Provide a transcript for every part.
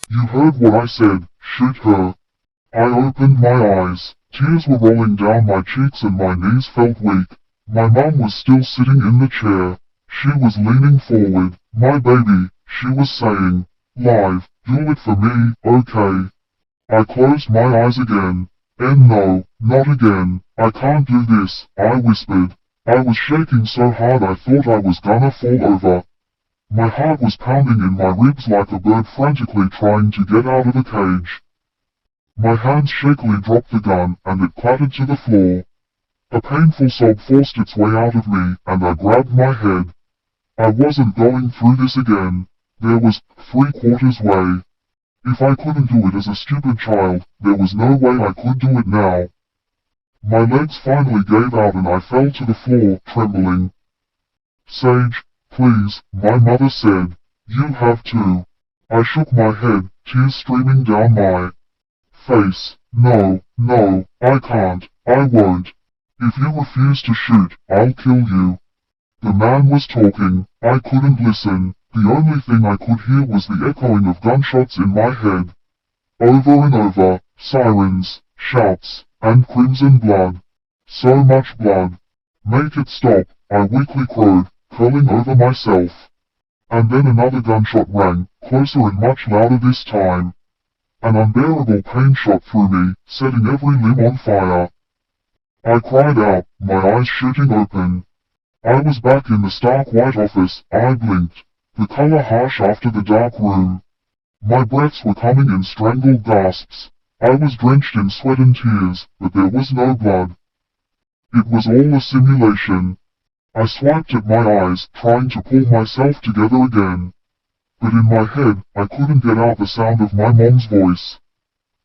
You heard what I said, shoot her. I opened my eyes. Tears were rolling down my cheeks and my knees felt weak. My mum was still sitting in the chair. She was leaning forward. My baby, she was saying. Live, do it for me, okay? I closed my eyes again. And no, not again. I can't do this, I whispered. I was shaking so hard I thought I was gonna fall over. My heart was pounding in my ribs like a bird frantically trying to get out of a cage. My hands shakily dropped the gun, and it clattered to the floor. A painful sob forced its way out of me, and I grabbed my head. I wasn't going through this again. There was 3/4 way. If I couldn't do it as a stupid child, there was no way I could do it now. My legs finally gave out and I fell to the floor, trembling. Sage, please, my mother said. You have to. I shook my head, tears streaming down my face. No, no, I can't, I won't. If you refuse to shoot, I'll kill you. The man was talking. I couldn't listen. The only thing I could hear was the echoing of gunshots in my head. Over and over, sirens, shouts, and crimson blood. So much blood. Make it stop, I weakly crowed, curling over myself. And then another gunshot rang, closer and much louder this time. An unbearable pain shot through me, setting every limb on fire. I cried out, my eyes shooting open. I was back in the stark white office. I blinked. The color harsh after the dark room. My breaths were coming in strangled gasps. I was drenched in sweat and tears, but there was no blood. It was all a simulation. I swiped at my eyes, trying to pull myself together again. But in my head, I couldn't get out the sound of my mom's voice.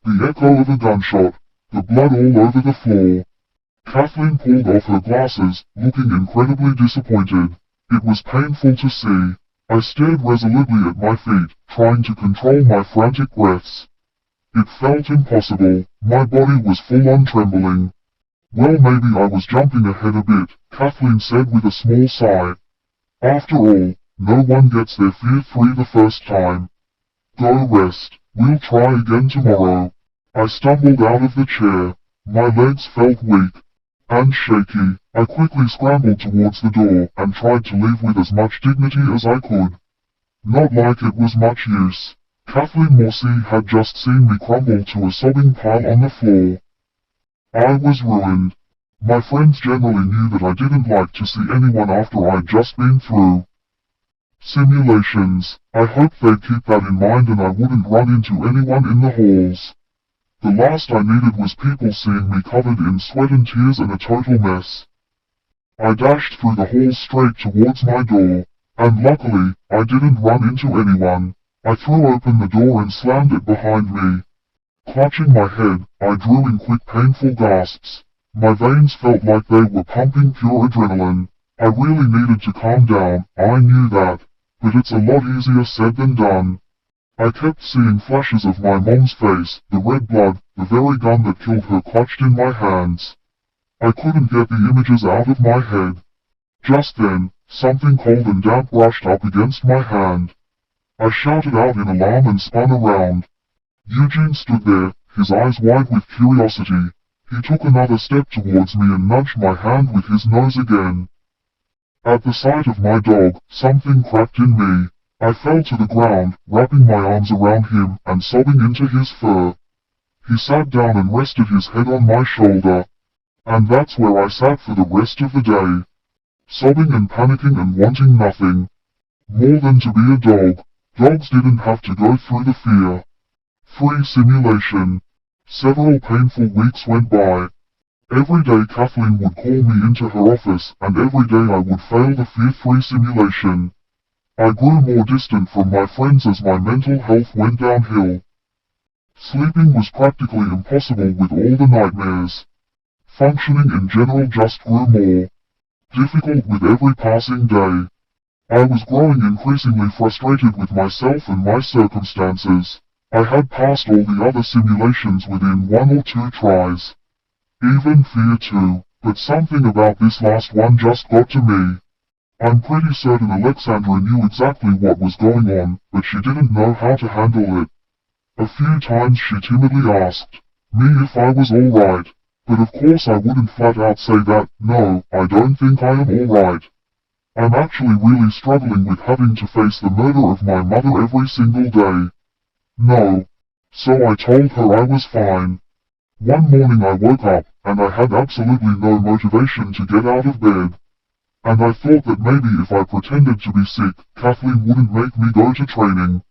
The echo of a gunshot. The blood all over the floor. Kathleen pulled off her glasses, looking incredibly disappointed. It was painful to see. I stared resolutely at my feet, trying to control my frantic breaths. It felt impossible. My body was full on trembling. Well, maybe I was jumping ahead a bit, Kathleen said with a small sigh. After all, no one gets their fear free the first time. Go rest. We'll try again tomorrow. I stumbled out of the chair. My legs felt weak and shaky. I quickly scrambled towards the door and tried to leave with as much dignity as I could. Not like it was much use. Kathleen Morsi had just seen me crumble to a sobbing pile on the floor. I was ruined. My friends generally knew that I didn't like to see anyone after I'd just been through simulations. I hoped they'd keep that in mind and I wouldn't run into anyone in the halls. The last I needed was people seeing me covered in sweat and tears and a total mess. I dashed through the halls straight towards my door. And luckily, I didn't run into anyone. I threw open the door and slammed it behind me. Clutching my head, I drew in quick painful gasps. My veins felt like they were pumping pure adrenaline. I really needed to calm down, I knew that. But it's a lot easier said than done. I kept seeing flashes of my mom's face, the red blood, the very gun that killed her clutched in my hands. I couldn't get the images out of my head. Just then, something cold and damp brushed up against my hand. I shouted out in alarm and spun around. Eugene stood there, his eyes wide with curiosity. He took another step towards me and nudged my hand with his nose again. At the sight of my dog, something cracked in me. I fell to the ground, wrapping my arms around him and sobbing into his fur. He sat down and rested his head on my shoulder. And that's where I sat for the rest of the day. Sobbing and panicking and wanting nothing more than to be a dog. Dogs didn't have to go through the fear free simulation. Several painful weeks went by. Every day Kathleen would call me into her office, and every day I would fail the fear-free simulation. I grew more distant from my friends as my mental health went downhill. Sleeping was practically impossible with all the nightmares. Functioning in general just grew more difficult with every passing day. I was growing increasingly frustrated with myself and my circumstances. I had passed all the other simulations within 1 or 2 tries. Even fear too, but something about this last one just got to me. I'm pretty certain Alexandra knew exactly what was going on, but she didn't know how to handle it. A few times she timidly asked me if I was alright, but of course I wouldn't flat out say that, no, I don't think I am alright. I'm actually really struggling with having to face the murder of my mother every single day. No. So I told her I was fine. One morning I woke up, and I had absolutely no motivation to get out of bed. And I thought that maybe if I pretended to be sick, Kathleen wouldn't make me go to training.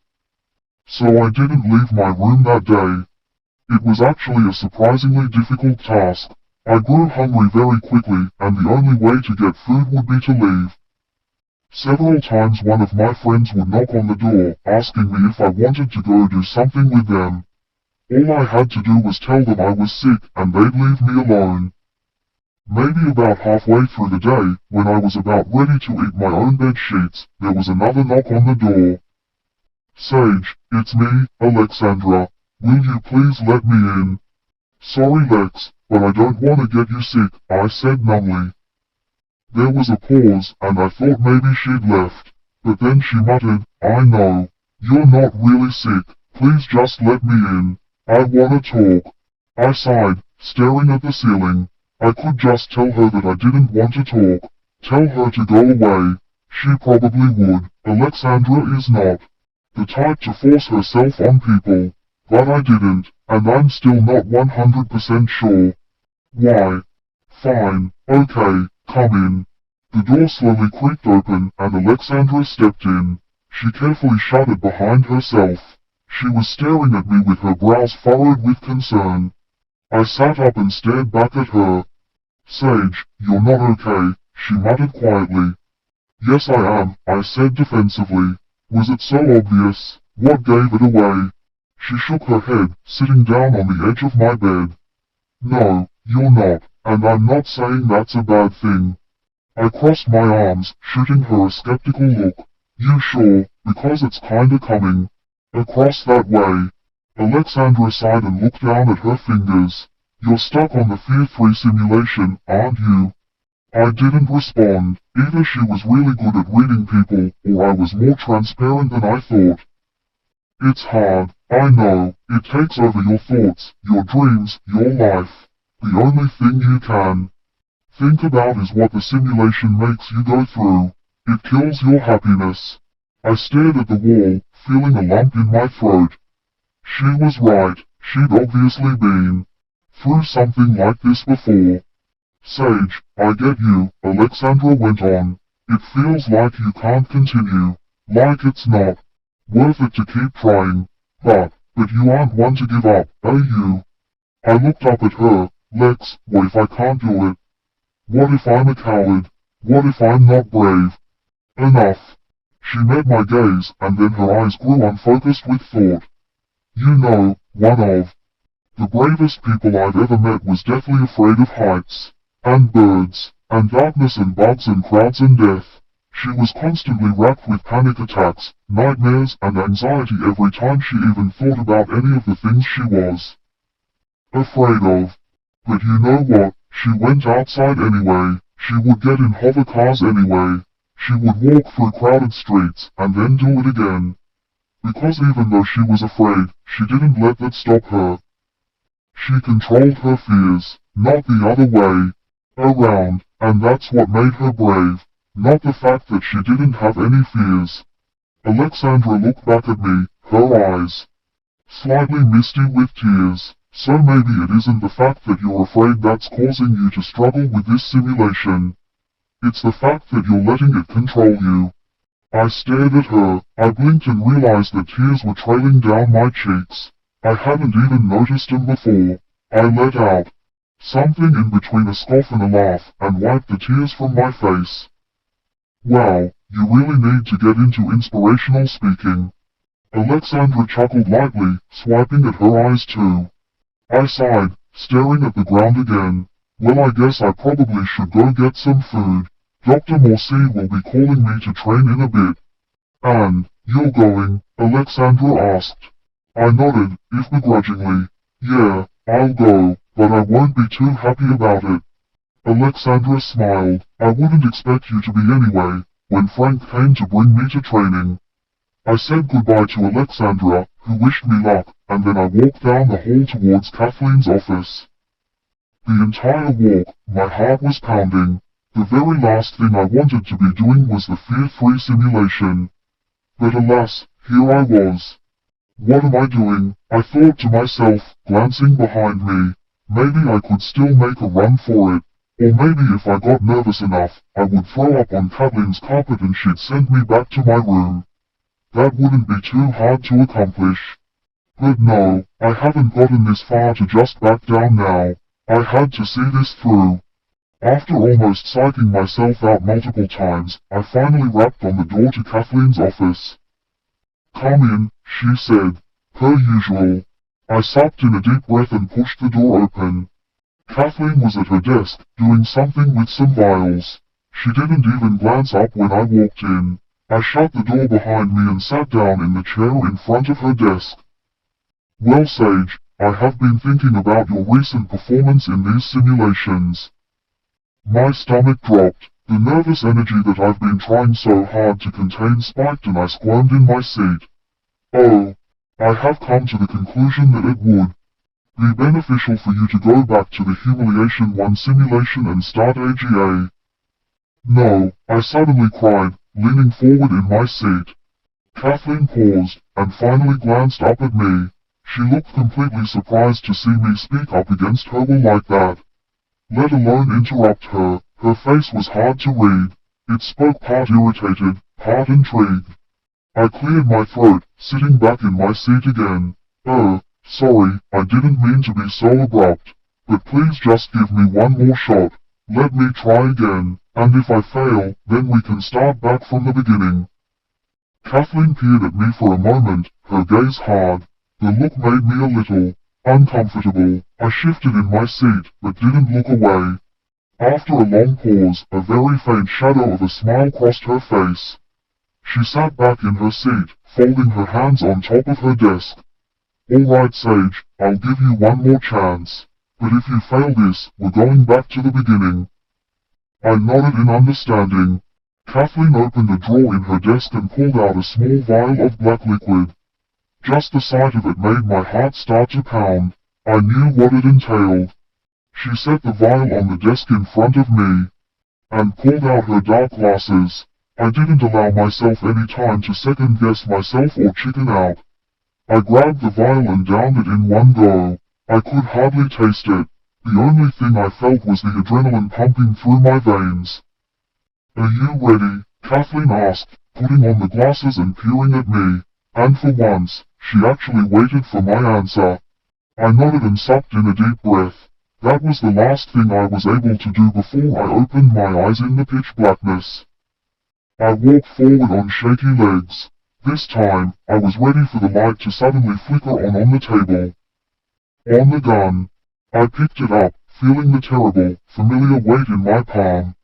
So I didn't leave my room that day. It was actually a surprisingly difficult task. I grew hungry very quickly, and the only way to get food would be to leave. Several times one of my friends would knock on the door, asking me if I wanted to go do something with them. All I had to do was tell them I was sick, and they'd leave me alone. Maybe about halfway through the day, when I was about ready to eat my own bed sheets, there was another knock on the door. Sage, it's me, Alexandra. Will you please let me in? Sorry Lex, but I don't want to get you sick, I said numbly. There was a pause, and I thought maybe she'd left. But then she muttered, I know. You're not really sick, please just let me in. I wanna talk. I sighed, staring at the ceiling. I could just tell her that I didn't want to talk. Tell her to go away. She probably would. Alexandra is not the type to force herself on people. But I didn't, and I'm still not 100% sure. Why? Fine, okay, come in. The door slowly creaked open, and Alexandra stepped in. She carefully shut it behind herself. She was staring at me with her brows furrowed with concern. I sat up and stared back at her. Sage, you're not okay, she muttered quietly. Yes I am, I said defensively. Was it so obvious? What gave it away? She shook her head, sitting down on the edge of my bed. No, you're not, and I'm not saying that's a bad thing. I crossed my arms, shooting her a skeptical look. You sure, because it's kinda coming. Across that way. Alexandra sighed and looked down at her fingers. You're stuck on the Fear 3 simulation, aren't you? I didn't respond. Either she was really good at reading people, or I was more transparent than I thought. It's hard, I know. It takes over your thoughts, your dreams, your life. The only thing you can think about is what the simulation makes you go through. It kills your happiness. I stared at the wall, feeling a lump in my throat. She was right, she'd obviously been through something like this before. Sage, I get you, Alexandra went on. It feels like you can't continue. Like it's not worth it to keep trying. But you aren't one to give up, are you? I looked up at her. Lex, what if I can't do it? What if I'm a coward? What if I'm not brave enough? She met my gaze, and then her eyes grew unfocused with thought. You know, one of the bravest people I've ever met was deathly afraid of heights, and birds, and darkness and bugs and crowds and death. She was constantly racked with panic attacks, nightmares, and anxiety every time she even thought about any of the things she was afraid of. But you know what? She went outside anyway. She would get in hover cars anyway. She would walk through crowded streets, and then do it again. Because even though she was afraid, she didn't let that stop her. She controlled her fears, not the other way around, and that's what made her brave, not the fact that she didn't have any fears. Alexandra looked back at me, her eyes slightly misty with tears. So maybe it isn't the fact that you're afraid that's causing you to struggle with this simulation. It's the fact that you're letting it control you. I stared at her. I blinked and realized that tears were trailing down my cheeks. I hadn't even noticed them before. I let out something in between a scoff and a laugh, and wiped the tears from my face. Wow, you really need to get into inspirational speaking. Alexandra chuckled lightly, swiping at her eyes too. I sighed, staring at the ground again. Well, I guess I probably should go get some food. Dr. Morsi will be calling me to train in a bit. And, you're going? Alexandra asked. I nodded, if begrudgingly. Yeah, I'll go, but I won't be too happy about it. Alexandra smiled. I wouldn't expect you to be anyway, when Frank came to bring me to training. I said goodbye to Alexandra, who wished me luck, and then I walked down the hall towards Kathleen's office. The entire walk, my heart was pounding. The very last thing I wanted to be doing was the fear-free simulation. But alas, here I was. What am I doing? I thought to myself, glancing behind me. Maybe I could still make a run for it. Or maybe if I got nervous enough, I would throw up on Kathleen's carpet and she'd send me back to my room. That wouldn't be too hard to accomplish. But no, I haven't gotten this far to just back down now. I had to see this through. After almost psyching myself out multiple times, I finally rapped on the door to Kathleen's office. "Come in," she said. Per usual. I sucked in a deep breath and pushed the door open. Kathleen was at her desk, doing something with some vials. She didn't even glance up when I walked in. I shut the door behind me and sat down in the chair in front of her desk. "Well, Sage, I have been thinking about your recent performance in these simulations." My stomach dropped. The nervous energy that I've been trying so hard to contain spiked and I squirmed in my seat. "Oh, I have come to the conclusion that it would be beneficial for you to go back to the Humiliation 1 simulation and start AGA. No," I suddenly cried, leaning forward in my seat. Kathleen paused, and finally glanced up at me. She looked completely surprised to see me speak up against her will like that. Let alone interrupt her. Her face was hard to read. It spoke part irritated, part intrigued. I cleared my throat, sitting back in my seat again. Sorry, I didn't mean to be so abrupt. But please just give me one more shot. Let me try again, and if I fail, then we can start back from the beginning." Kathleen peered at me for a moment, her gaze hard. The look made me a little uncomfortable. I shifted in my seat, but didn't look away. After a long pause, a very faint shadow of a smile crossed her face. She sat back in her seat, folding her hands on top of her desk. "All right, Sage, I'll give you one more chance. But if you fail this, we're going back to the beginning." I nodded in understanding. Kathleen opened a drawer in her desk and pulled out a small vial of black liquid. Just the sight of it made my heart start to pound. I knew what it entailed. She set the vial on the desk in front of me and pulled out her dark glasses. I didn't allow myself any time to second-guess myself or chicken out. I grabbed the vial and downed it in one go. I could hardly taste it. The only thing I felt was the adrenaline pumping through my veins. "Are you ready?" Kathleen asked, putting on the glasses and peering at me. And for once, she actually waited for my answer. I nodded and sucked in a deep breath. That was the last thing I was able to do before I opened my eyes in the pitch blackness. I walked forward on shaky legs. This time, I was ready for the light to suddenly flicker on the table. On the gun. I picked it up, feeling the terrible, familiar weight in my palm.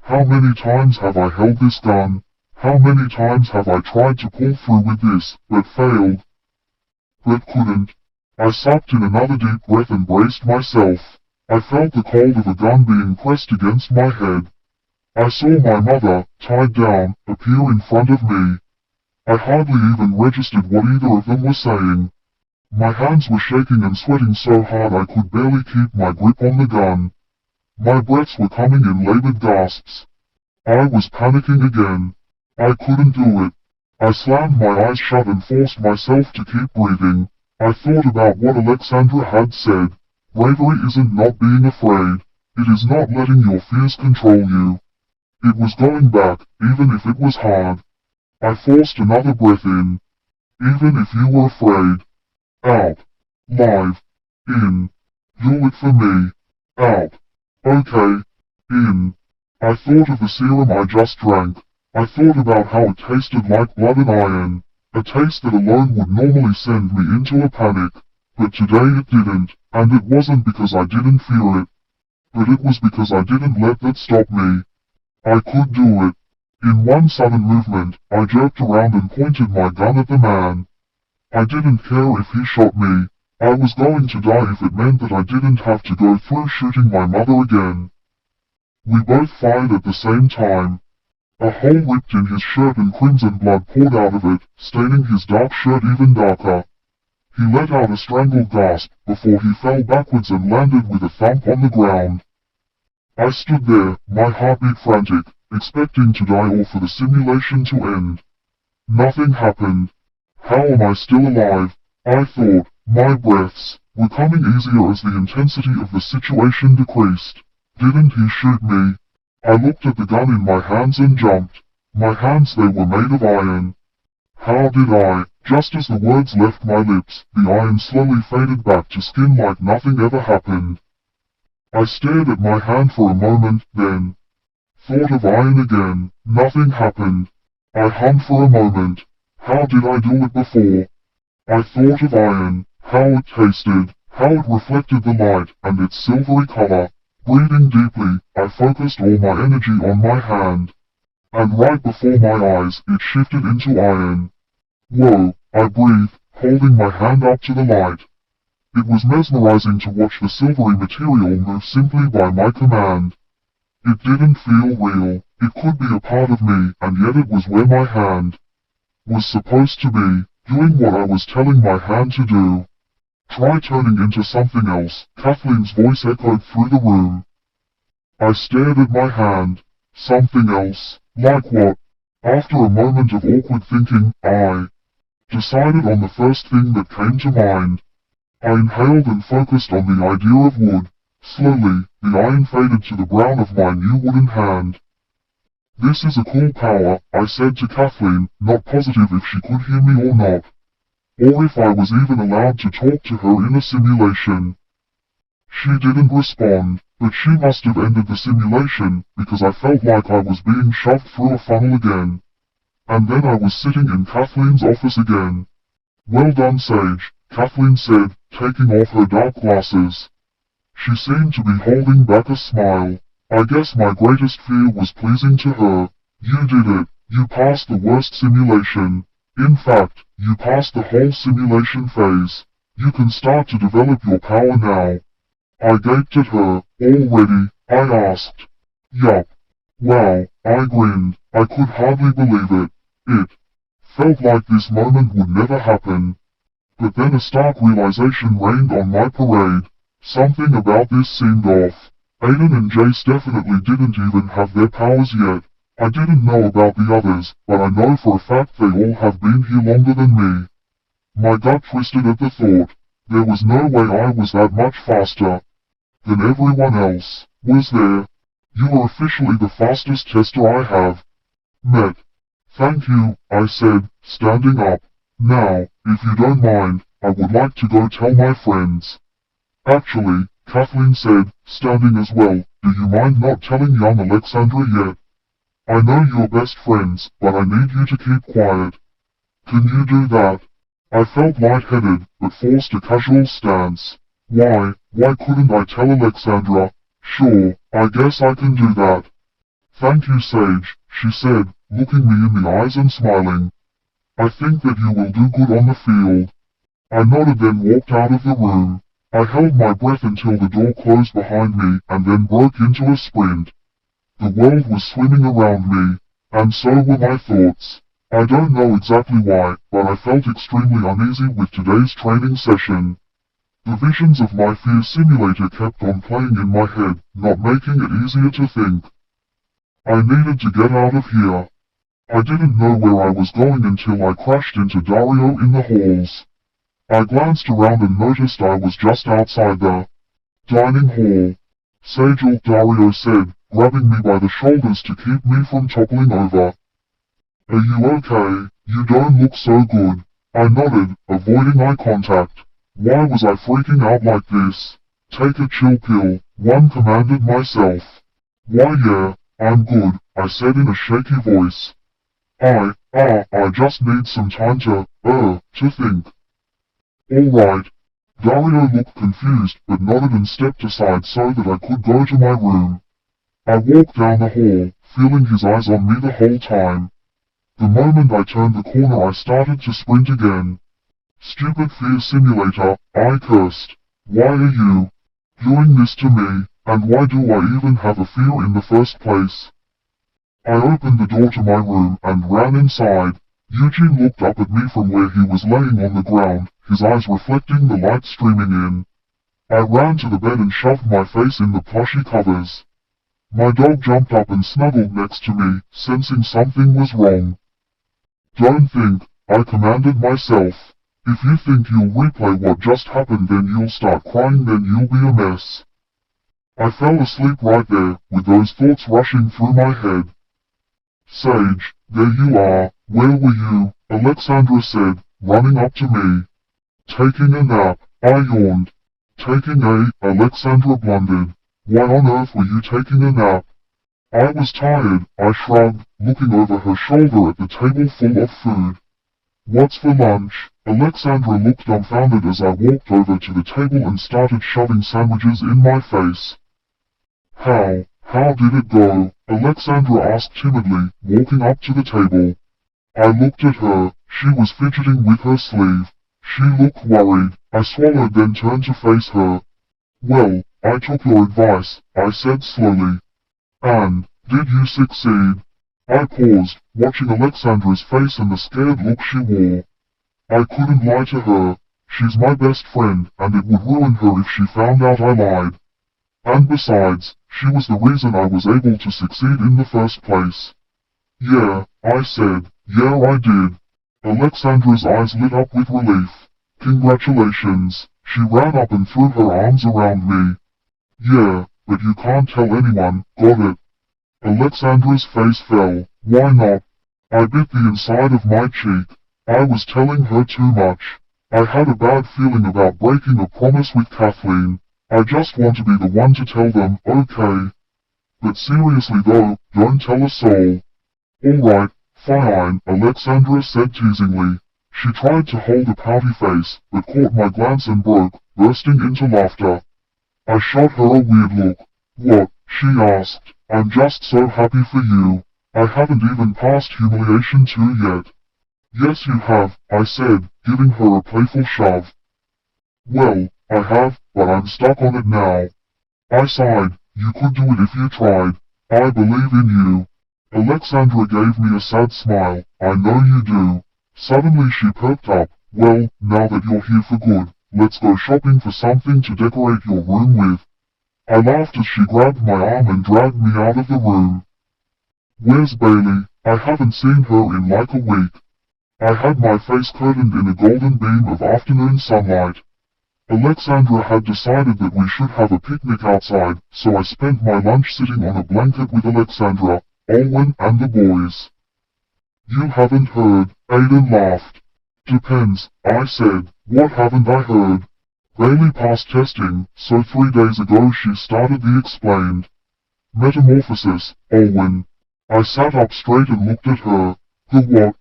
How many times have I held this gun? How many times have I tried to pull through with this, but failed? But couldn't. I sucked in another deep breath and braced myself. I felt the cold of a gun being pressed against my head. I saw my mother, tied down, appear in front of me. I hardly even registered what either of them were saying. My hands were shaking and sweating so hard I could barely keep my grip on the gun. My breaths were coming in labored gasps. I was panicking again. I couldn't do it. I slammed my eyes shut and forced myself to keep breathing. I thought about what Alexandra had said. Bravery isn't not being afraid. It is not letting your fears control you. It was going back, even if it was hard. I forced another breath in. Even if you were afraid. Out. Live. In. Do it for me. Out. Okay. In. I thought of the serum I just drank. I thought about how it tasted like blood and iron. A taste that alone would normally send me into a panic. But today it didn't, and it wasn't because I didn't fear it. But it was because I didn't let that stop me. I could do it. In one sudden movement, I jerked around and pointed my gun at the man. I didn't care if he shot me. I was going to die if it meant that I didn't have to go through shooting my mother again. We both fired at the same time. A hole ripped in his shirt and crimson blood poured out of it, staining his dark shirt even darker. He let out a strangled gasp before he fell backwards and landed with a thump on the ground. I stood there, my heartbeat frantic, expecting to die or for the simulation to end. Nothing happened. How am I still alive? I thought. My breaths were coming easier as the intensity of the situation decreased. Didn't he shoot me? I looked at the gun in my hands and jumped. My hands, they were made of iron. How did I? Just as the words left my lips, the iron slowly faded back to skin like nothing ever happened. I stared at my hand for a moment, then thought of iron again. Nothing happened. I hummed for a moment. How did I do it before? I thought of iron, how it tasted, how it reflected the light, and its silvery color. Breathing deeply, I focused all my energy on my hand. And right before my eyes, it shifted into iron. Whoa, I breathed, holding my hand up to the light. It was mesmerizing to watch the silvery material move simply by my command. It didn't feel real. It could be a part of me, and yet it was where my hand was supposed to be, doing what I was telling my hand to do. Try turning into something else, Kathleen's voice echoed through the room. I stared at my hand. Something else? Like what? After a moment of awkward thinking, I decided on the first thing that came to mind. I inhaled and focused on the idea of wood. Slowly, the iron faded to the brown of my new wooden hand. This is a cool power, I said to Kathleen, not positive if she could hear me or not. Or if I was even allowed to talk to her in a simulation. She didn't respond, but she must have ended the simulation, because I felt like I was being shoved through a funnel again. And then I was sitting in Kathleen's office again. Well done, Sage, Kathleen said, taking off her dark glasses. She seemed to be holding back a smile. I guess my greatest fear was pleasing to her. You did it. You passed the worst simulation. In fact, you passed the whole simulation phase. You can start to develop your power now. I gaped at her. Already? I asked. Yup. Wow, I grinned. I could hardly believe it. It felt like this moment would never happen. But then a stark realization rained on my parade. Something about this seemed off. Aiden and Jace definitely didn't even have their powers yet. I didn't know about the others, but I know for a fact they all have been here longer than me. My gut twisted at the thought. There was no way I was that much faster than everyone else, was there? You are officially the fastest tester I have met. Thank you, I said, standing up. Now, if you don't mind, I would like to go tell my friends. Actually, Kathleen said, standing as well, do you mind not telling young Alexandra yet? I know you're best friends, but I need you to keep quiet. Can you do that? I felt lightheaded, but forced a casual stance. Why couldn't I tell Alexandra? Sure, I guess I can do that. Thank you, Sage, she said, looking me in the eyes and smiling. I think that you will do good on the field. I nodded, then walked out of the room. I held my breath until the door closed behind me and then broke into a sprint. The world was swimming around me, and so were my thoughts. I don't know exactly why, but I felt extremely uneasy with today's training session. The visions of my fear simulator kept on playing in my head, not making it easier to think. I needed to get out of here. I didn't know where I was going until I crashed into Dario in the halls. I glanced around and noticed I was just outside the dining hall. Sage, Dario said, grabbing me by the shoulders to keep me from toppling over. Are you okay? You don't look so good. I nodded, avoiding eye contact. Why was I freaking out like this? Take a chill pill, one commanded myself. Why yeah, I'm good, I said in a shaky voice. I just need some time to think. Alright. Dario looked confused, but nodded and stepped aside so that I could go to my room. I walked down the hall, feeling his eyes on me the whole time. The moment I turned the corner I started to sprint again. Stupid fear simulator, I cursed. Why are you doing this to me, and why do I even have a fear in the first place? I opened the door to my room and ran inside. Eugene looked up at me from where he was laying on the ground, his eyes reflecting the light streaming in. I ran to the bed and shoved my face in the plushy covers. My dog jumped up and snuggled next to me, sensing something was wrong. Don't think, I commanded myself. If you think you'll replay what just happened, then you'll start crying, then you'll be a mess. I fell asleep right there, with those thoughts rushing through my head. Sage, there you are. Where were you? Alexandra said, running up to me. Taking a nap, I yawned. Taking a, Alexandra blundered. Why on earth were you taking a nap? I was tired, I shrugged, looking over her shoulder at the table full of food. What's for lunch? Alexandra looked dumbfounded as I walked over to the table and started shoving sandwiches in my face. How did it go? Alexandra asked timidly, walking up to the table. I looked at her. She was fidgeting with her sleeve. She looked worried. I swallowed, then turned to face her. Well, I took your advice, I said slowly. And, did you succeed? I paused, watching Alexandra's face and the scared look she wore. I couldn't lie to her. She's my best friend, and it would ruin her if she found out I lied. And besides, she was the reason I was able to succeed in the first place. Yeah, I said, yeah I did. Alexandra's eyes lit up with relief. Congratulations. She ran up and threw her arms around me. Yeah, but you can't tell anyone, got it? Alexandra's face fell. Why not? I bit the inside of my cheek. I was telling her too much. I had a bad feeling about breaking a promise with Kathleen. I just want to be the one to tell them, okay? But seriously though, don't tell a soul. Alright, fine, Alexandra said teasingly. She tried to hold a pouty face, but caught my glance and broke, bursting into laughter. I shot her a weird look. What? She asked. I'm just so happy for you. I haven't even passed humiliation 2 yet. Yes you have, I said, giving her a playful shove. Well, I have, but I'm stuck on it now. I sighed. You could do it if you tried. I believe in you. Alexandra gave me a sad smile. I know you do. Suddenly she perked up. Well, now that you're here for good, let's go shopping for something to decorate your room with. I laughed as she grabbed my arm and dragged me out of the room. Where's Bailey? I haven't seen her in like a week. I had my face curtained in a golden beam of afternoon sunlight. Alexandra had decided that we should have a picnic outside, so I spent my lunch sitting on a blanket with Alexandra, Olwen and the boys. You haven't heard, Aiden laughed. Depends, I said. What haven't I heard? Bailey passed testing, so 3 days ago she started the explained metamorphosis, Olwen. I sat up straight and looked at her. The what?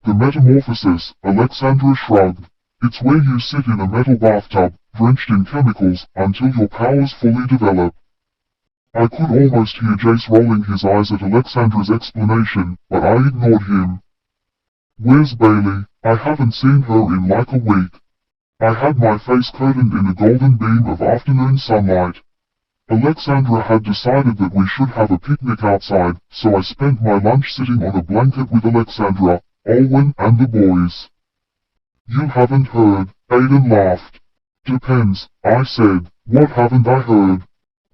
The metamorphosis, Alexandra shrugged. It's where you sit in a metal bathtub, drenched in chemicals, until your powers fully develop. I could almost hear Jace rolling his eyes at Alexandra's explanation, but I ignored him. Where's Bailey? I haven't seen her in like a week. I had my face curtained in a golden beam of afternoon sunlight. Alexandra had decided that we should have a picnic outside, so I spent my lunch sitting on a blanket with Alexandra, Olwen and the boys. You haven't heard, Aiden laughed. Depends, I said. What haven't I heard?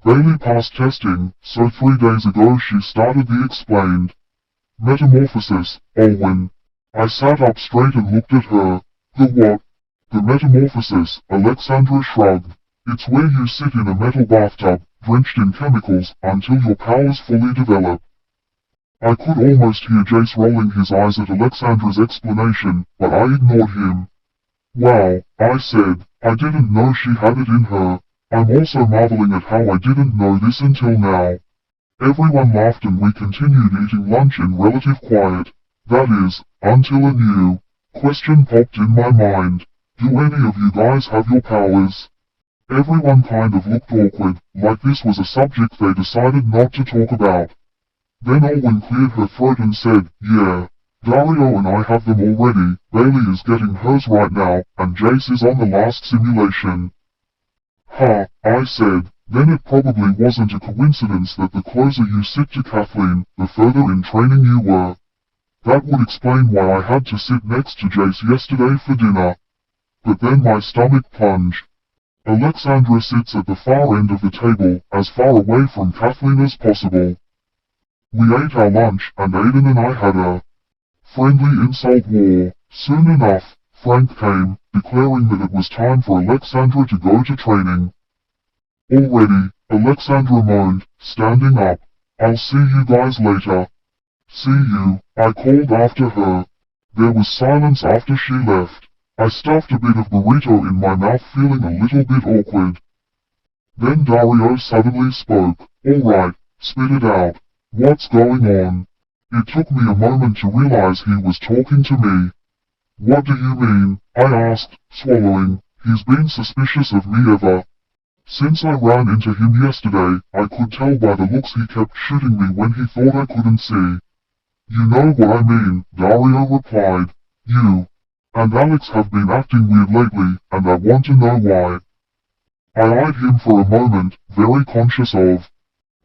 Bailey passed testing, so 3 days ago she started the explained metamorphosis, Olwen. I sat up straight and looked at her. The what? The metamorphosis, Alexandra shrugged. It's where you sit in a metal bathtub, drenched in chemicals, until your powers fully develop. I could almost hear Jace rolling his eyes at Alexandra's explanation, but I ignored him. Wow, I said, I didn't know she had it in her. I'm also marveling at how I didn't know this until now. Everyone laughed and we continued eating lunch in relative quiet. That is, until a new question popped in my mind. Do any of you guys have your powers? Everyone kind of looked awkward, like this was a subject they decided not to talk about. Then Olwen cleared her throat and said, yeah. Dario and I have them already. Bailey is getting hers right now, and Jace is on the last simulation. Ha, I said. Then it probably wasn't a coincidence that the closer you sit to Kathleen, the further in training you were. That would explain why I had to sit next to Jace yesterday for dinner. But then my stomach plunged. Alexandra sits at the far end of the table, as far away from Kathleen as possible. We ate our lunch, and Aiden and I had a friendly insult war. Soon enough, Frank came, declaring that it was time for Alexandra to go to training. Already, Alexandra moaned, standing up. I'll see you guys later. See you, I called after her. There was silence after she left. I stuffed a bit of burrito in my mouth, feeling a little bit awkward. Then Dario suddenly spoke. All right, spit it out. What's going on? It took me a moment to realize he was talking to me. What do you mean? I asked, swallowing. He's been suspicious of me ever since I ran into him yesterday. I could tell by the looks he kept shooting me when he thought I couldn't see. You know what I mean, Dario replied. You and Alex have been acting weird lately, and I want to know why. I eyed him for a moment, very conscious of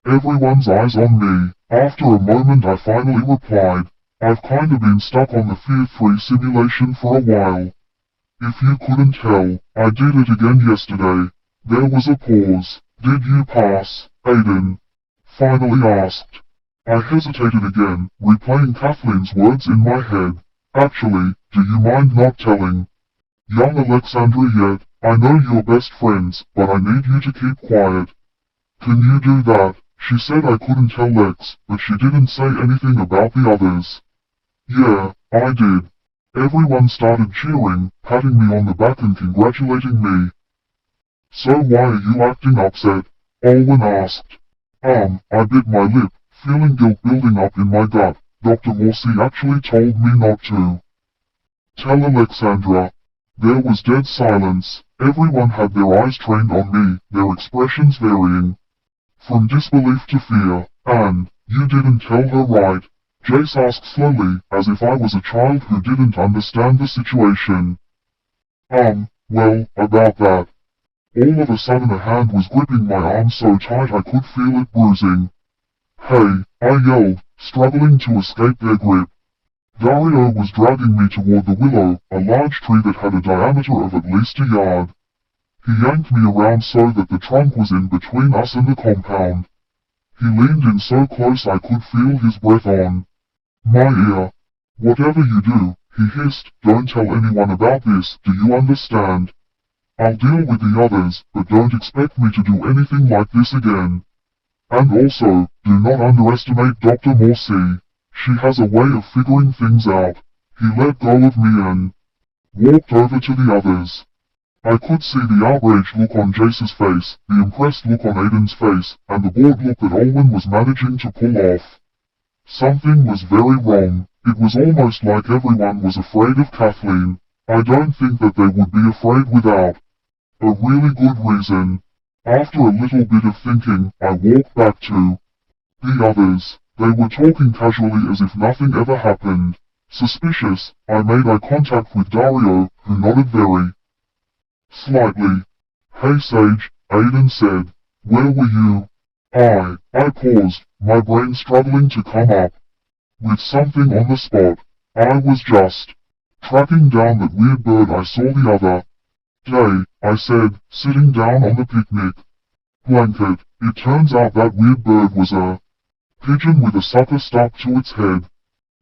everyone's eyes on me. After a moment I finally replied, I've kinda been stuck on the Fear 3 simulation for a while. If you couldn't tell, I did it again yesterday. There was a pause. Did you pass, Aiden? Finally asked. I hesitated again, replaying Kathleen's words in my head. Actually, do you mind not telling young Alexandra yet? I know you're best friends, but I need you to keep quiet. Can you do that? She said I couldn't tell Lex, but she didn't say anything about the others. Yeah, I did. Everyone started cheering, patting me on the back and congratulating me. So why are you acting upset? Olwen asked. I bit my lip, feeling guilt building up in my gut. Dr. Morsi actually told me not to tell Alexandra. There was dead silence. Everyone had their eyes trained on me, their expressions varying from disbelief to fear. And you didn't tell her, right? Jace asked slowly, as if I was a child who didn't understand the situation. Well, about that. All of a sudden a hand was gripping my arm so tight I could feel it bruising. Hey, I yelled, struggling to escape their grip. Dario was dragging me toward the willow, a large tree that had a diameter of at least a yard. He yanked me around so that the trunk was in between us and the compound. He leaned in so close I could feel his breath on my ear. Whatever you do, he hissed, don't tell anyone about this, do you understand? I'll deal with the others, but don't expect me to do anything like this again. And also, do not underestimate Dr. Morsi. She has a way of figuring things out. He let go of me and walked over to the others. I could see the outraged look on Jace's face, the impressed look on Aiden's face, and the bored look that Olwen was managing to pull off. Something was very wrong. It was almost like everyone was afraid of Kathleen. I don't think that they would be afraid without a really good reason. After a little bit of thinking, I walked back to the others. They were talking casually as if nothing ever happened. Suspicious, I made eye contact with Dario, who nodded very slightly. Hey Sage, Aiden said. Where were you? I paused, my brain struggling to come up with something on the spot. I was just tracking down that weird bird I saw the other day, I said, sitting down on the picnic blanket. It turns out that weird bird was a pigeon with a sucker stuck to its head.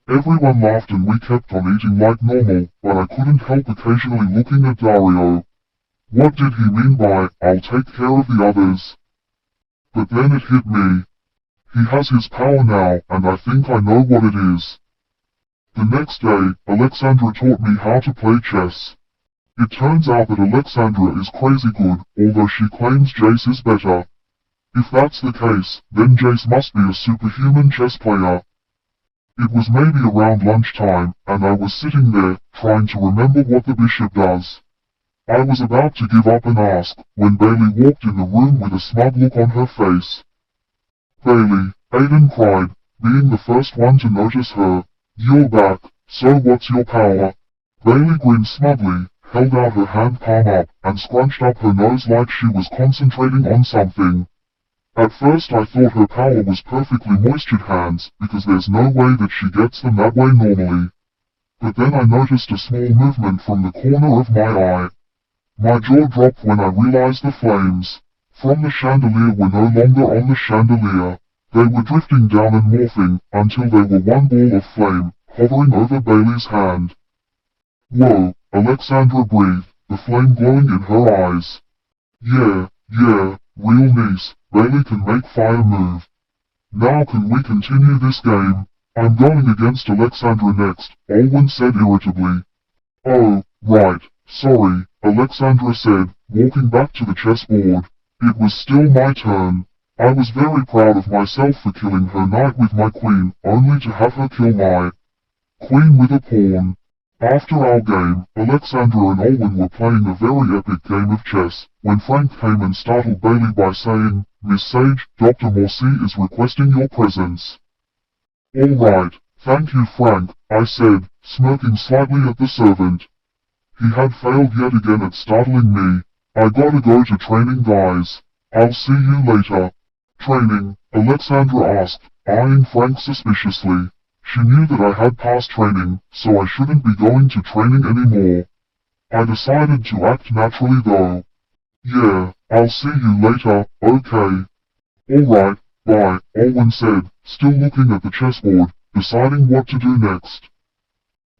Everyone laughed and we kept on eating like normal, but I couldn't help occasionally looking at Dario. What did he mean by, I'll take care of the others? But then it hit me. He has his power now, and I think I know what it is. The next day, Alexandra taught me how to play chess. It turns out that Alexandra is crazy good, although she claims Jace is better. If that's the case, then Jace must be a superhuman chess player. It was maybe around lunchtime, and I was sitting there, trying to remember what the bishop does. I was about to give up and ask, when Bailey walked in the room with a smug look on her face. Bailey, Aiden cried, being the first one to notice her. You're back, so what's your power? Bailey grinned smugly, held out her hand palm up, and scrunched up her nose like she was concentrating on something. At first I thought her power was perfectly moistured hands, because there's no way that she gets them that way normally. But then I noticed a small movement from the corner of my eye. My jaw dropped when I realized the flames from the chandelier were no longer on the chandelier. They were drifting down and morphing, until they were one ball of flame, hovering over Bailey's hand. Whoa, Alexandra breathed, the flame glowing in her eyes. Yeah, real niece, Bailey can make fire move. Now can we continue this game? I'm going against Alexandra next, Alwyn said irritably. Oh, right, sorry, Alexandra said, walking back to the chessboard. It was still my turn. I was very proud of myself for killing her knight with my queen, only to have her kill my queen with a pawn. After our game, Alexandra and Alwyn were playing a very epic game of chess, when Frank came and startled Bailey by saying, Miss Sage, Dr. Morsi is requesting your presence. All right, thank you Frank, I said, smirking slightly at the servant. He had failed yet again at startling me. I gotta go to training guys. I'll see you later. Training? Alexandra asked, eyeing Frank suspiciously. She knew that I had passed training, so I shouldn't be going to training anymore. I decided to act naturally though. Yeah, I'll see you later, okay. Alright, bye, Alwyn said, still looking at the chessboard, deciding what to do next.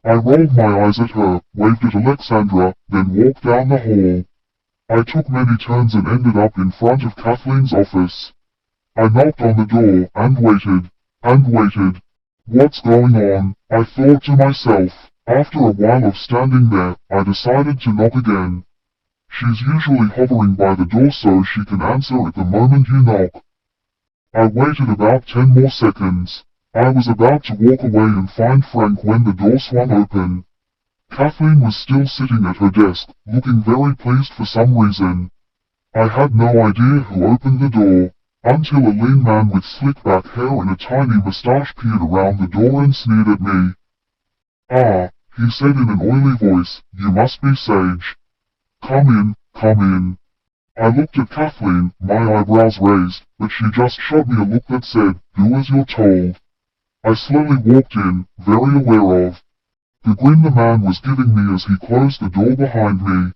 I rolled my eyes at her, waved at Alexandra, then walked down the hall. I took many turns and ended up in front of Kathleen's office. I knocked on the door, and waited. What's going on? I thought to myself. After a while of standing there, I decided to knock again. She's usually hovering by the door so she can answer at the moment you knock. I waited about 10 more seconds. I was about to walk away and find Frank when the door swung open. Kathleen was still sitting at her desk, looking very pleased for some reason. I had no idea who opened the door, until a lean man with slick back hair and a tiny mustache peered around the door and sneered at me. Ah, he said in an oily voice, you must be Sage. Come in. I looked at Kathleen, my eyebrows raised, but she just shot me a look that said, do as you're told. I slowly walked in, very aware of the grin the man was giving me as he closed the door behind me.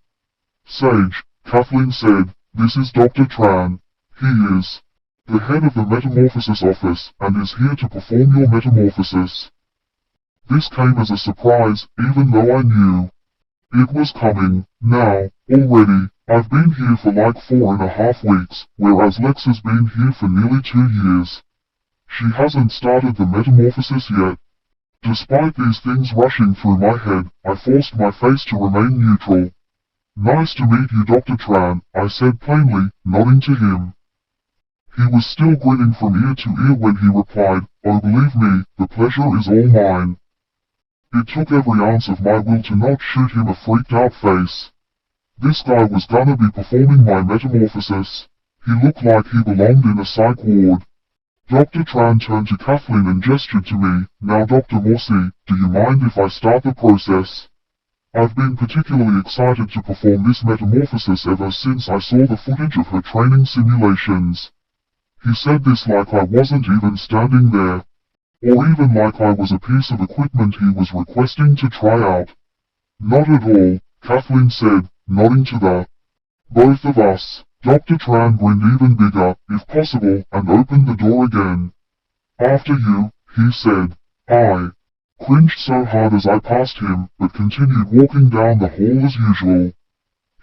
Sage, Kathleen said, this is Dr. Tran. He is the head of the Metamorphosis Office, and is here to perform your metamorphosis. This came as a surprise, even though I knew it was coming. Now, already, I've been here for like 4.5 weeks, whereas Lex has been here for nearly 2 years. She hasn't started the metamorphosis yet. Despite these things rushing through my head, I forced my face to remain neutral. Nice to meet you, Dr. Tran, I said plainly, nodding to him. He was still grinning from ear to ear when he replied, oh believe me, the pleasure is all mine. It took every ounce of my will to not shoot him a freaked out face. This guy was gonna be performing my metamorphosis. He looked like he belonged in a psych ward. Dr. Tran turned to Kathleen and gestured to me, now Dr. Morsi, do you mind if I start the process? I've been particularly excited to perform this metamorphosis ever since I saw the footage of her training simulations. He said this like I wasn't even standing there, or even like I was a piece of equipment he was requesting to try out. Not at all, Kathleen said, nodding to the both of us. Dr. Tran grinned even bigger, if possible, and opened the door again. After you, he said. I cringed so hard as I passed him, but continued walking down the hall as usual.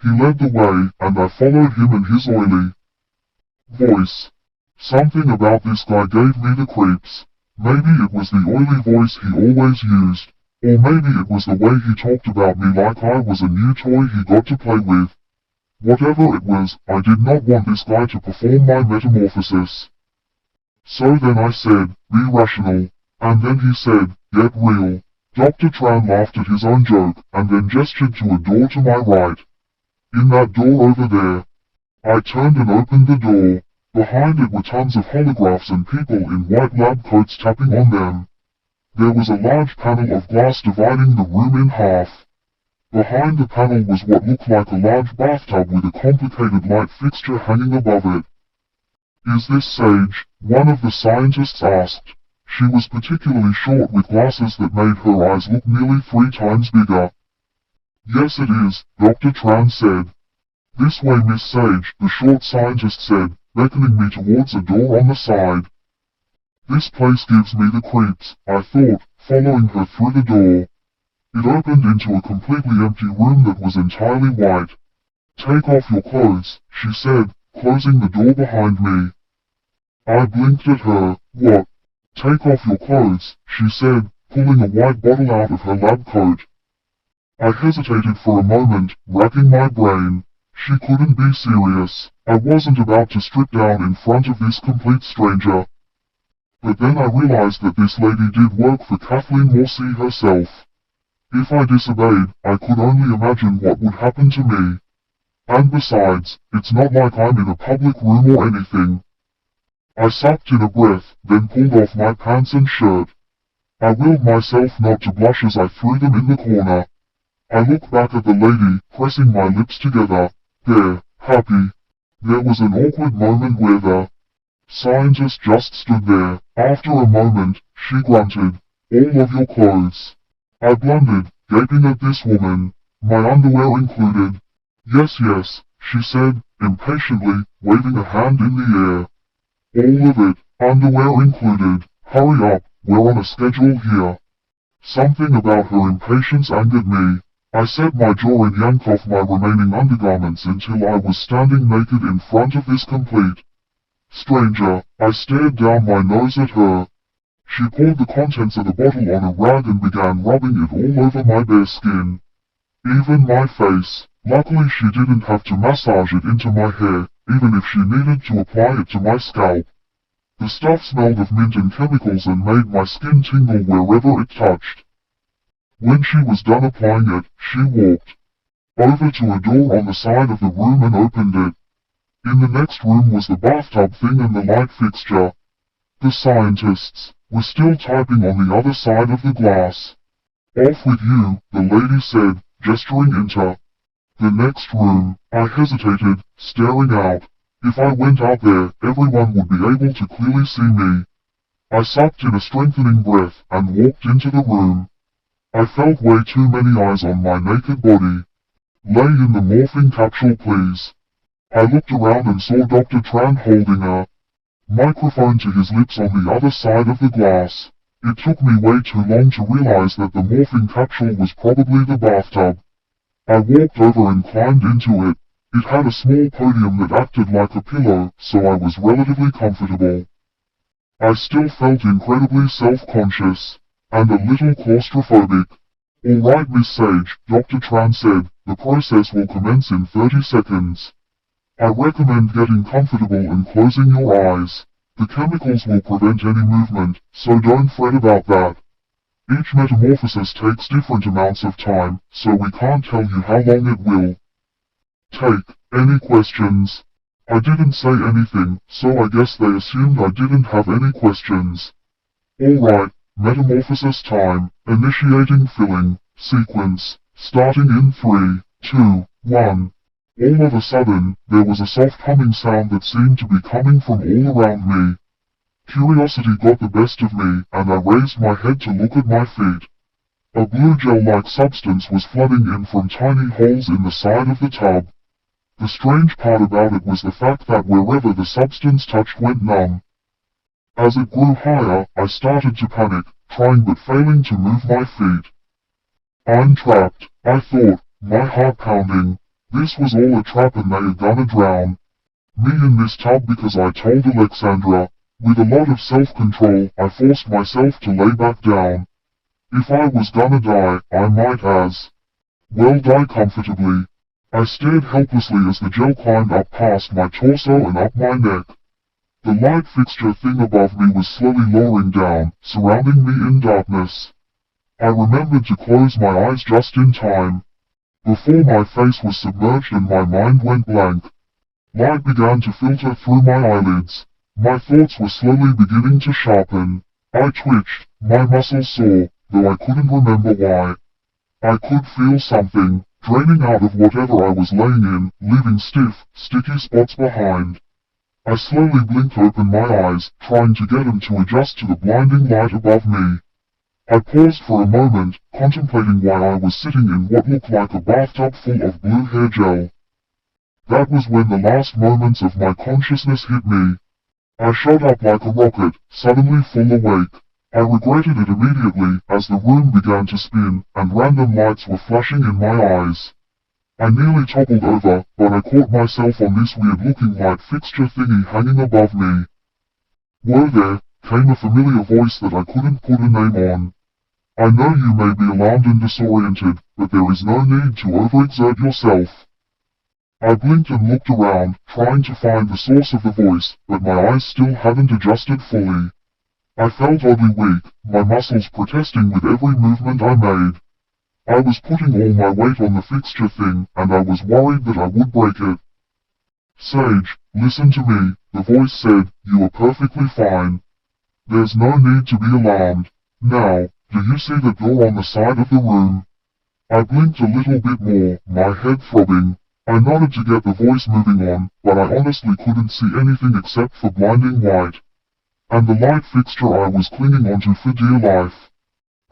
He led the way, and I followed him and his oily voice. Something about this guy gave me the creeps. Maybe it was the oily voice he always used, or maybe it was the way he talked about me like I was a new toy he got to play with. Whatever it was, I did not want this guy to perform my metamorphosis. So then I said, be rational. And then he said, get real. Dr. Tran laughed at his own joke, and then gestured to a door to my right. In that door over there. I turned and opened the door. Behind it were tons of holographs and people in white lab coats tapping on them. There was a large panel of glass dividing the room in half. Behind the panel was what looked like a large bathtub with a complicated light fixture hanging above it. "Is this Sage?" one of the scientists asked. She was particularly short with glasses that made her eyes look nearly 3 times bigger. "Yes it is," Dr. Tran said. "This way, Miss Sage," the short scientist said, beckoning me towards a door on the side. "This place gives me the creeps," I thought, following her through the door. It opened into a completely empty room that was entirely white. "Take off your clothes," she said, closing the door behind me. I blinked at her. "What?" "Take off your clothes," she said, pulling a white bottle out of her lab coat. I hesitated for a moment, racking my brain. She couldn't be serious. I wasn't about to strip down in front of this complete stranger. But then I realized that this lady did work for Kathleen Morsi herself. If I disobeyed, I could only imagine what would happen to me. And besides, it's not like I'm in a public room or anything. I sucked in a breath, then pulled off my pants and shirt. I willed myself not to blush as I threw them in the corner. I looked back at the lady, pressing my lips together. There, happy. There was an awkward moment where the scientist just stood there. After a moment, she grunted, "All of your clothes." I blundered, gaping at this woman, my underwear included. Yes, she said, impatiently, waving a hand in the air. "All of it, underwear included. Hurry up, we're on a schedule here." Something about her impatience angered me. I set my jaw and yanked off my remaining undergarments until I was standing naked in front of this complete stranger. I stared down my nose at her. She poured the contents of the bottle on a rag and began rubbing it all over my bare skin. Even my face. Luckily she didn't have to massage it into my hair, even if she needed to apply it to my scalp. The stuff smelled of mint and chemicals and made my skin tingle wherever it touched. When she was done applying it, she walked over to a door on the side of the room and opened it. In the next room was the bathtub thing and the light fixture. The scientists were still typing on the other side of the glass. "Off with you," the lady said, gesturing into the next room. I hesitated, staring out. If I went out there, everyone would be able to clearly see me. I sucked in a strengthening breath and walked into the room. I felt way too many eyes on my naked body. "Lay in the morphine capsule, please." I looked around and saw Dr. Tran holding a microphone to his lips on the other side of the glass. It took me way too long to realize that the morphine capsule was probably the bathtub. I walked over and climbed into it. It had a small podium that acted like a pillow, so I was relatively comfortable. I still felt incredibly self-conscious, and a little claustrophobic. "All right, Miss Sage," Dr. Tran said, "the process will commence in 30 seconds. I recommend getting comfortable and closing your eyes. The chemicals will prevent any movement, so don't fret about that. Each metamorphosis takes different amounts of time, so we can't tell you how long it will take. Any questions?" I didn't say anything, so I guess they assumed I didn't have any questions. "All right, metamorphosis time, initiating filling sequence, starting in 3, 2, 1. All of a sudden, there was a soft humming sound that seemed to be coming from all around me. Curiosity got the best of me, and I raised my head to look at my feet. A blue gel-like substance was flooding in from tiny holes in the side of the tub. The strange part about it was the fact that wherever the substance touched went numb. As it grew higher, I started to panic, trying but failing to move my feet. "I'm trapped," I thought, my heart pounding. This was all a trap and they are gonna drown me in this tub because I told Alexandra. With a lot of self-control, I forced myself to lay back down. If I was gonna die, I might as well die comfortably. I stared helplessly as the gel climbed up past my torso and up my neck. The light fixture thing above me was slowly lowering down, surrounding me in darkness. I remembered to close my eyes just in time. Before my face was submerged and my mind went blank. Light began to filter through my eyelids. My thoughts were slowly beginning to sharpen. I twitched, my muscles sore, though I couldn't remember why. I could feel something draining out of whatever I was laying in, leaving stiff, sticky spots behind. I slowly blinked open my eyes, trying to get them to adjust to the blinding light above me. I paused for a moment, contemplating why I was sitting in what looked like a bathtub full of blue hair gel. That was when the last moments of my consciousness hit me. I shot up like a rocket, suddenly full awake. I regretted it immediately as the room began to spin, and random lights were flashing in my eyes. I nearly toppled over, but I caught myself on this weird-looking light fixture thingy hanging above me. "Whoa there," came a familiar voice that I couldn't put a name on. "I know you may be alarmed and disoriented, but there is no need to overexert yourself." I blinked and looked around, trying to find the source of the voice, but my eyes still hadn't adjusted fully. I felt oddly weak, my muscles protesting with every movement I made. I was putting all my weight on the fixture thing, and I was worried that I would break it. "Sage, listen to me," the voice said, "you are perfectly fine. There's no need to be alarmed. Now, do you see the door on the side of the room?" I blinked a little bit more, my head throbbing. I nodded to get the voice moving on, but I honestly couldn't see anything except for blinding white. And the light fixture I was clinging onto for dear life.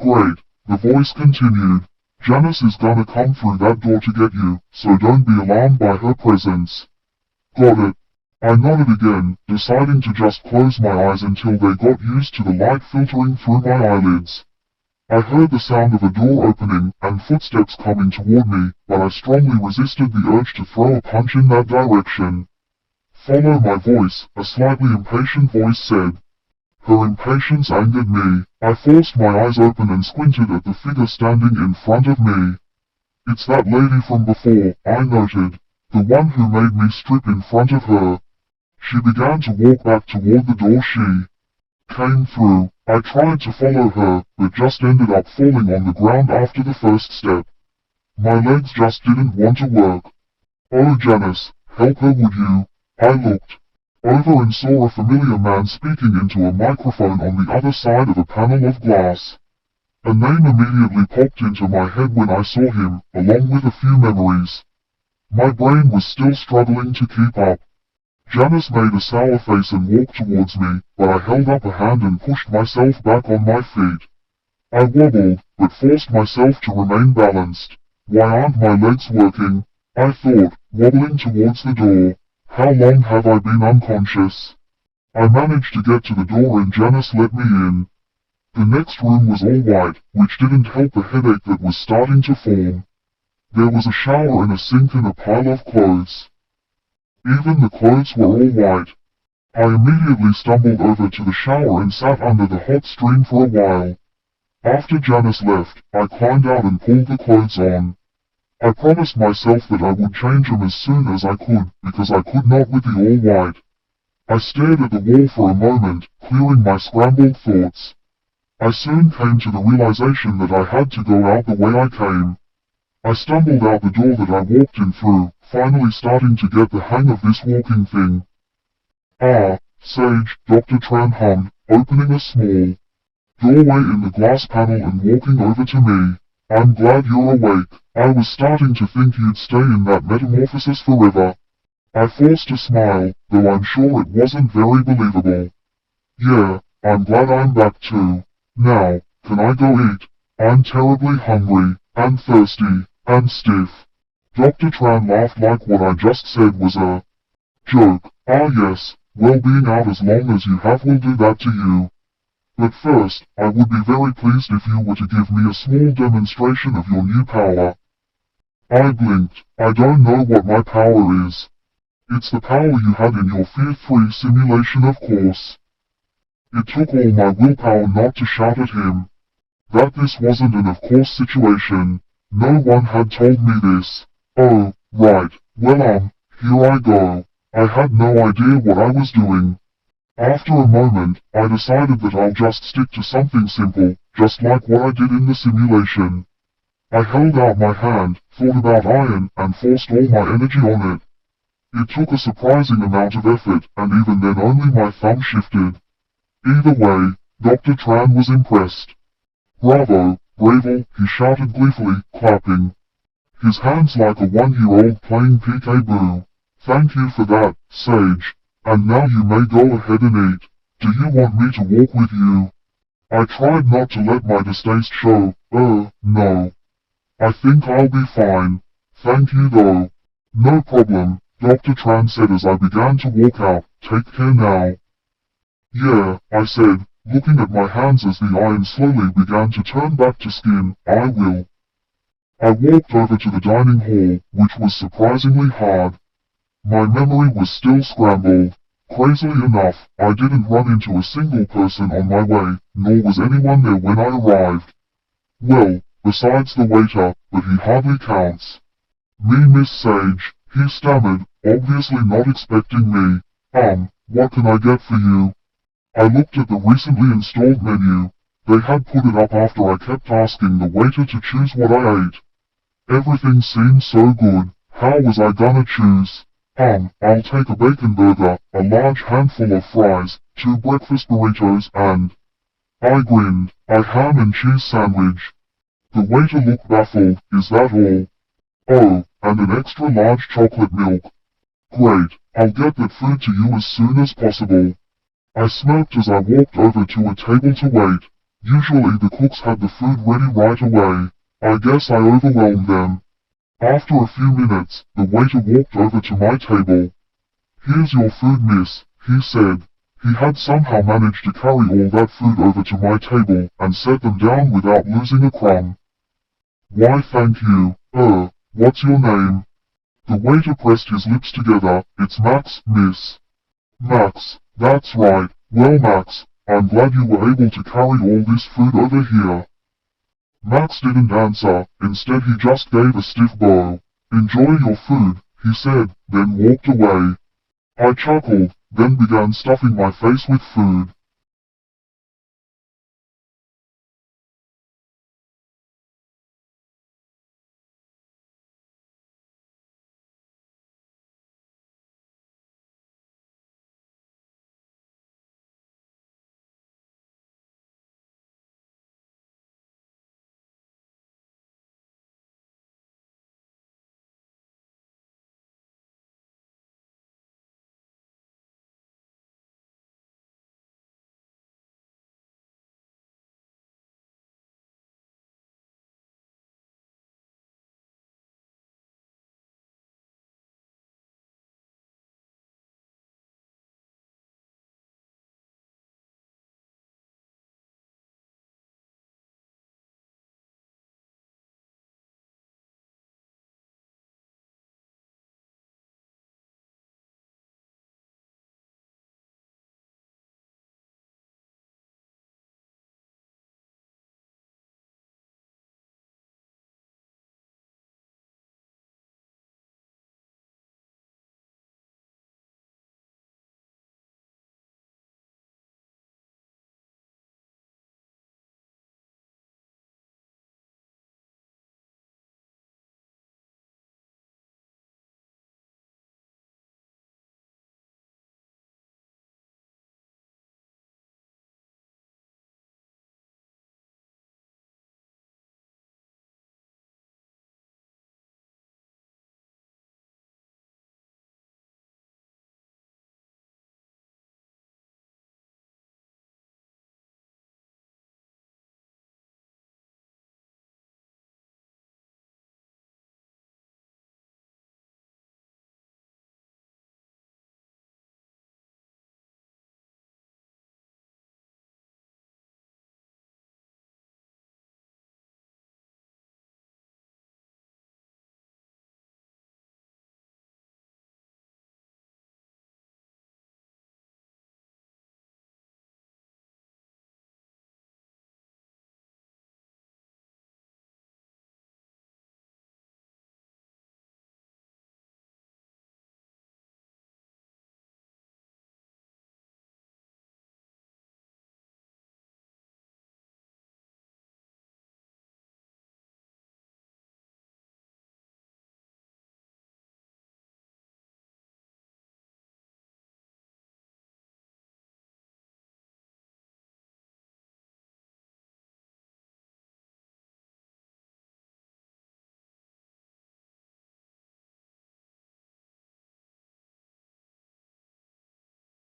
"Great," the voice continued. "Janice is gonna come through that door to get you, so don't be alarmed by her presence." "Got it." I nodded again, deciding to just close my eyes until they got used to the light filtering through my eyelids. I heard the sound of a door opening and footsteps coming toward me, but I strongly resisted the urge to throw a punch in that direction. "Follow my voice," a slightly impatient voice said. Her impatience angered me. I forced my eyes open and squinted at the figure standing in front of me. "It's that lady from before," I noted. "The one who made me strip in front of her." She began to walk back toward the door she came through. I tried to follow her, but just ended up falling on the ground after the first step. My legs just didn't want to work. "Oh Janice, help her would you?" I looked over and saw a familiar man speaking into a microphone on the other side of a panel of glass. A name immediately popped into my head when I saw him, along with a few memories. My brain was still struggling to keep up. Janice made a sour face and walked towards me, but I held up a hand and pushed myself back on my feet. I wobbled, but forced myself to remain balanced. "Why aren't my legs working?" I thought, wobbling towards the door. "How long have I been unconscious?" I managed to get to the door and Janice let me in. The next room was all white, which didn't help the headache that was starting to form. There was a shower and a sink and a pile of clothes. Even the clothes were all white. I immediately stumbled over to the shower and sat under the hot stream for a while. After Janice left, I climbed out and pulled the clothes on. I promised myself that I would change them as soon as I could, because I could not with the all white. I stared at the wall for a moment, clearing my scrambled thoughts. I soon came to the realization that I had to go out the way I came. I stumbled out the door that I walked in through, finally starting to get the hang of this walking thing. "Ah, Sage," Dr. Tran hummed, opening a small doorway in the glass panel and walking over to me. "I'm glad you're awake. I was starting to think you'd stay in that metamorphosis forever." I forced a smile, though I'm sure it wasn't very believable. "Yeah, I'm glad I'm back too. Now, can I go eat? I'm terribly hungry, and thirsty, and stiff." Dr. Tran laughed like what I just said was a joke. "Ah yes, well being out as long as you have will do that to you. But first, I would be very pleased if you were to give me a small demonstration of your new power." I blinked. "I don't know what my power is." "It's the power you had in your Fear 3 simulation, of course." It took all my willpower not to shout at him. That this wasn't an of course situation. No one had told me this. "Oh, right, well here I go." I had no idea what I was doing. After a moment, I decided that I'll just stick to something simple, just like what I did in the simulation. I held out my hand, thought about iron, and forced all my energy on it. It took a surprising amount of effort, and even then only my thumb shifted. Either way, Dr. Tran was impressed. "Bravo," Bravo, he shouted gleefully, clapping his hands like a 1-year-old playing peekaboo. Thank you for that, Sage. And now you may go ahead and eat. Do you want me to walk with you? I tried not to let my distaste show. No. I think I'll be fine. Thank you though. No problem, Dr. Tran said as I began to walk out. Take care now. Yeah, I said, looking at my hands as the iron slowly began to turn back to skin. I will. I walked over to the dining hall, which was surprisingly hard. My memory was still scrambled. Crazily enough, I didn't run into a single person on my way, nor was anyone there when I arrived. Well, besides the waiter, but he hardly counts. Me, Miss Sage, he stammered, obviously not expecting me. What can I get for you? I looked at the recently installed menu. They had put it up after I kept asking the waiter to choose what I ate. Everything seemed so good, how was I gonna choose? I'll take a bacon burger, a large handful of fries, 2 breakfast burritos and... I grinned, a ham and cheese sandwich. The waiter looked baffled. Is that all? Oh, and an extra large chocolate milk. Great, I'll get that food to you as soon as possible. I smirked as I walked over to a table to wait. Usually the cooks had the food ready right away. I guess I overwhelmed them. After a few minutes, the waiter walked over to my table. Here's your food, miss, he said. He had somehow managed to carry all that food over to my table and set them down without losing a crumb. Why thank you. What's your name? The waiter pressed his lips together. It's Max, miss. Max, that's right. Well, Max, I'm glad you were able to carry all this food over here. Max didn't answer, instead he just gave a stiff bow. Enjoy your food, he said, then walked away. I chuckled, then began stuffing my face with food.